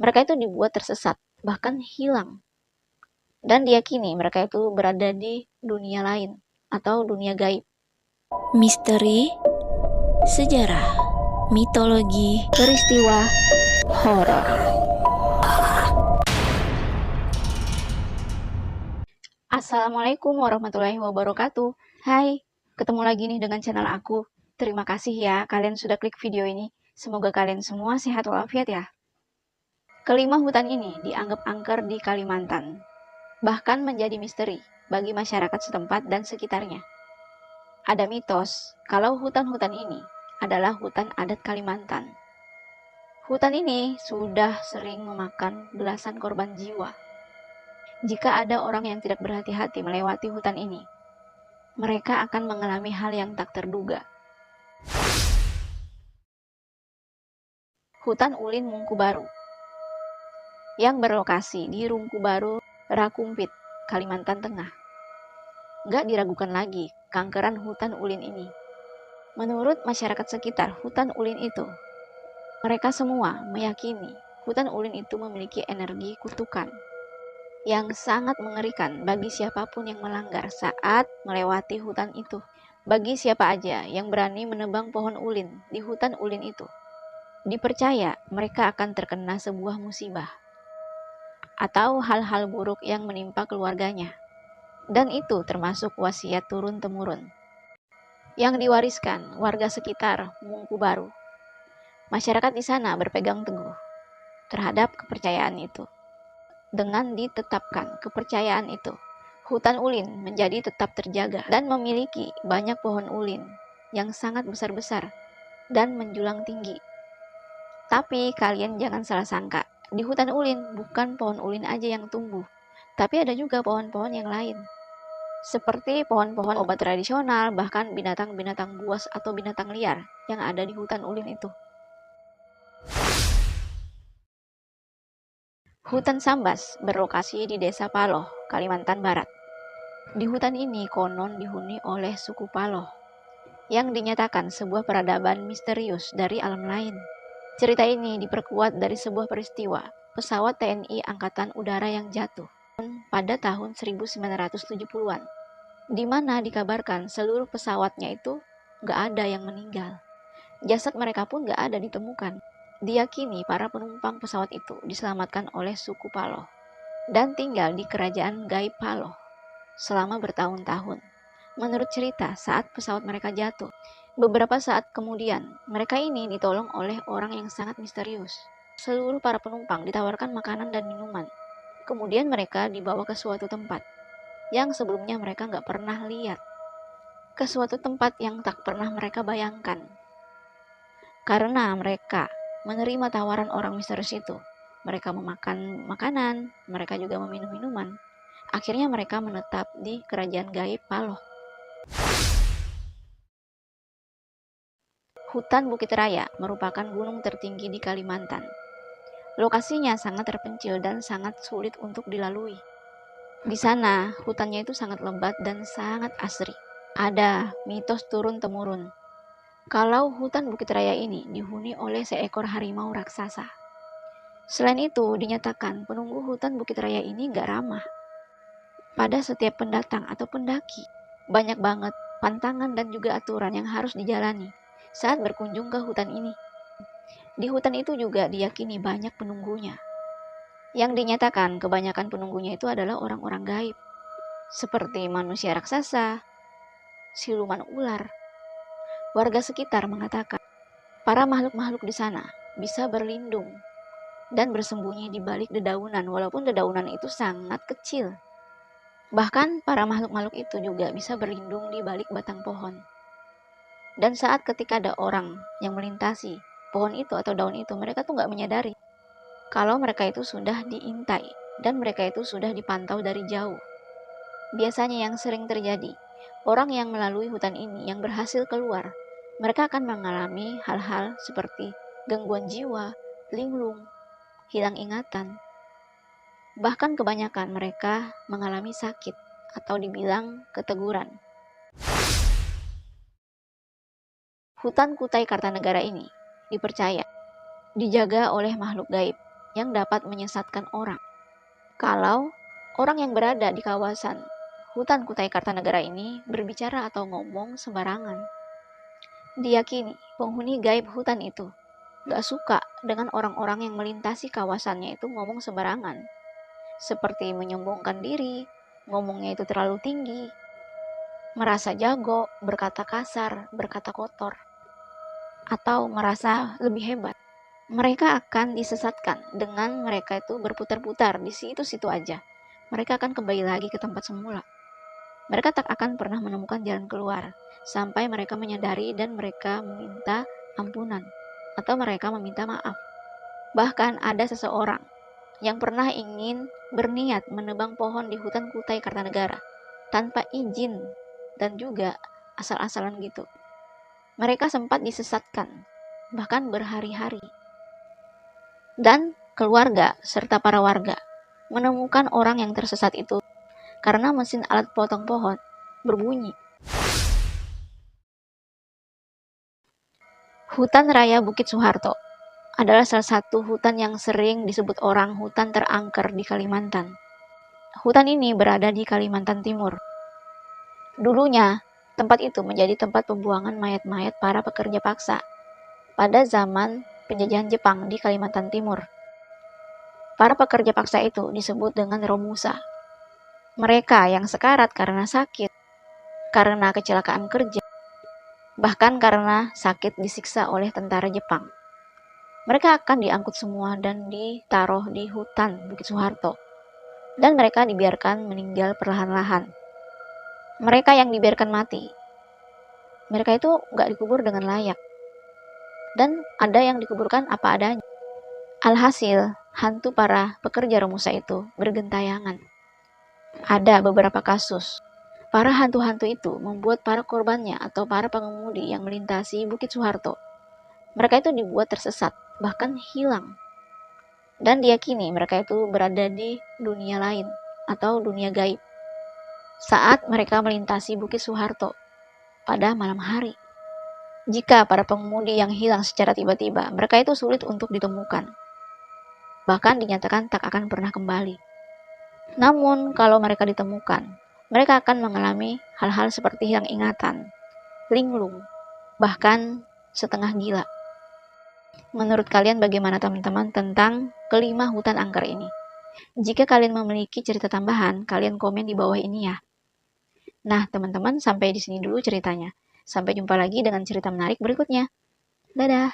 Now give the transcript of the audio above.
Mereka itu dibuat tersesat, bahkan hilang. Dan diyakini mereka itu berada di dunia lain atau dunia gaib. Misteri, sejarah, mitologi, Peristiwa horor. Assalamualaikum warahmatullahi wabarakatuh. Hai, ketemu lagi nih dengan channel aku. Terima kasih ya kalian sudah klik video ini. Semoga kalian semua sehat walafiat ya. Kelima hutan ini dianggap angker di Kalimantan, bahkan menjadi misteri bagi masyarakat setempat dan sekitarnya. Ada mitos kalau hutan-hutan ini adalah hutan adat Kalimantan. Hutan ini sudah sering memakan belasan korban jiwa. Jika ada orang yang tidak berhati-hati melewati hutan ini, mereka akan mengalami hal yang tak terduga. Hutan Ulin Mungku Baru yang berlokasi di Rungku Baru, Rakumpit, Kalimantan Tengah. Gak diragukan lagi keangkeran hutan ulin ini. Menurut masyarakat sekitar hutan ulin itu, mereka semua meyakini hutan ulin itu memiliki energi kutukan yang sangat mengerikan bagi siapapun yang melanggar saat melewati hutan itu. Bagi siapa aja yang berani menebang pohon ulin di hutan ulin itu, dipercaya mereka akan terkena sebuah musibah atau hal-hal buruk yang menimpa keluarganya. Dan itu termasuk wasiat turun-temurun yang diwariskan warga sekitar Mungku Baru. Masyarakat di sana berpegang teguh terhadap kepercayaan itu. Dengan ditetapkan kepercayaan itu, hutan ulin menjadi tetap terjaga dan memiliki banyak pohon ulin yang sangat besar-besar dan menjulang tinggi. Tapi kalian jangan salah sangka, di hutan ulin bukan pohon ulin aja yang tumbuh, tapi ada juga pohon-pohon yang lain. Seperti pohon-pohon obat tradisional, bahkan binatang-binatang buas atau binatang liar yang ada di hutan ulin itu. Hutan Sambas berlokasi di Desa Paloh, Kalimantan Barat. Di hutan ini konon dihuni oleh suku Paloh, yang dinyatakan sebuah peradaban misterius dari alam lain. Cerita ini diperkuat dari sebuah peristiwa pesawat TNI Angkatan Udara yang jatuh pada tahun 1970-an, di mana dikabarkan seluruh pesawatnya itu gak ada yang meninggal. Jasad mereka pun gak ada ditemukan. Diyakini para penumpang pesawat itu diselamatkan oleh suku Paloh dan tinggal di kerajaan gaib Paloh selama bertahun-tahun. Menurut cerita, saat pesawat mereka jatuh, beberapa saat kemudian mereka ini ditolong oleh orang yang sangat misterius. Seluruh para penumpang ditawarkan makanan dan minuman. Kemudian mereka dibawa ke suatu tempat yang sebelumnya mereka nggak pernah lihat. Ke suatu tempat yang tak pernah mereka bayangkan. Karena mereka menerima tawaran orang misterius itu, mereka memakan makanan, mereka juga meminum minuman. Akhirnya mereka menetap di kerajaan gaib Paloh. Hutan Bukit Raya merupakan gunung tertinggi di Kalimantan. Lokasinya sangat terpencil dan sangat sulit untuk dilalui. Di sana, hutannya itu sangat lebat dan sangat asri. Ada mitos turun-temurun kalau hutan Bukit Raya ini dihuni oleh seekor harimau raksasa. Selain itu, dinyatakan penunggu hutan Bukit Raya ini gak ramah pada setiap pendatang atau pendaki. Banyak banget pantangan dan juga aturan yang harus dijalani saat berkunjung ke hutan ini. Di hutan itu juga diyakini banyak penunggunya, yang dinyatakan kebanyakan penunggunya itu adalah orang-orang gaib, seperti manusia raksasa, siluman ular. Warga sekitar mengatakan, para makhluk-makhluk di sana bisa berlindung dan bersembunyi di balik dedaunan, walaupun dedaunan itu sangat kecil. Bahkan para makhluk-makhluk itu juga bisa berlindung di balik batang pohon. Dan saat ketika ada orang yang melintasi pohon itu atau daun itu, mereka tuh nggak menyadari kalau mereka itu sudah diintai dan mereka itu sudah dipantau dari jauh. Biasanya yang sering terjadi, orang yang melalui hutan ini yang berhasil keluar, mereka akan mengalami hal-hal seperti gangguan jiwa, linglung, hilang ingatan. Bahkan kebanyakan mereka mengalami sakit atau dibilang keteguran. Hutan Kutai Kartanegara ini dipercaya dijaga oleh makhluk gaib yang dapat menyesatkan orang. Kalau orang yang berada di kawasan hutan Kutai Kartanegara ini berbicara atau ngomong sembarangan, diyakini penghuni gaib hutan itu gak suka dengan orang-orang yang melintasi kawasannya itu ngomong sembarangan, seperti menyombongkan diri, ngomongnya itu terlalu tinggi, merasa jago, berkata kasar, berkata kotor, atau merasa lebih hebat. Mereka akan disesatkan dengan mereka itu berputar-putar di situ-situ aja. Mereka akan kembali lagi ke tempat semula. Mereka tak akan pernah menemukan jalan keluar sampai mereka menyadari dan mereka meminta ampunan atau mereka meminta maaf. Bahkan ada seseorang yang pernah ingin berniat menebang pohon di hutan Kutai Kartanegara tanpa izin dan juga asal-asalan gitu. Mereka sempat disesatkan bahkan berhari-hari. Dan keluarga serta para warga menemukan orang yang tersesat itu karena mesin alat potong pohon berbunyi. Hutan Raya Bukit Soeharto adalah salah satu hutan yang sering disebut orang hutan terangker di Kalimantan. Hutan ini berada di Kalimantan Timur. Dulunya, tempat itu menjadi tempat pembuangan mayat-mayat para pekerja paksa pada zaman penjajahan Jepang di Kalimantan Timur. Para pekerja paksa itu disebut dengan Romusa. Mereka yang sekarat karena sakit, karena kecelakaan kerja, bahkan karena sakit disiksa oleh tentara Jepang. Mereka akan diangkut semua dan ditaruh di hutan Bukit Soeharto. Dan mereka dibiarkan meninggal perlahan-lahan. Mereka yang dibiarkan mati, mereka itu gak dikubur dengan layak. Dan ada yang dikuburkan apa adanya. Alhasil, hantu para pekerja Romusa itu bergentayangan. Ada beberapa kasus. Para hantu-hantu itu membuat para korbannya atau para pengemudi yang melintasi Bukit Soeharto, mereka itu dibuat tersesat, bahkan hilang. Dan diyakini mereka itu berada di dunia lain atau dunia gaib saat mereka melintasi Bukit Soeharto pada malam hari. Jika para pengemudi yang hilang secara tiba-tiba, mereka itu sulit untuk ditemukan. Bahkan dinyatakan tak akan pernah kembali. Namun, kalau mereka ditemukan, mereka akan mengalami hal-hal seperti hilang ingatan, linglung, bahkan setengah gila. Menurut kalian bagaimana teman-teman tentang kelima hutan angker ini? Jika kalian memiliki cerita tambahan, kalian komen di bawah ini ya. Nah, teman-teman, sampai di sini dulu ceritanya. Sampai jumpa lagi dengan cerita menarik berikutnya. Dadah!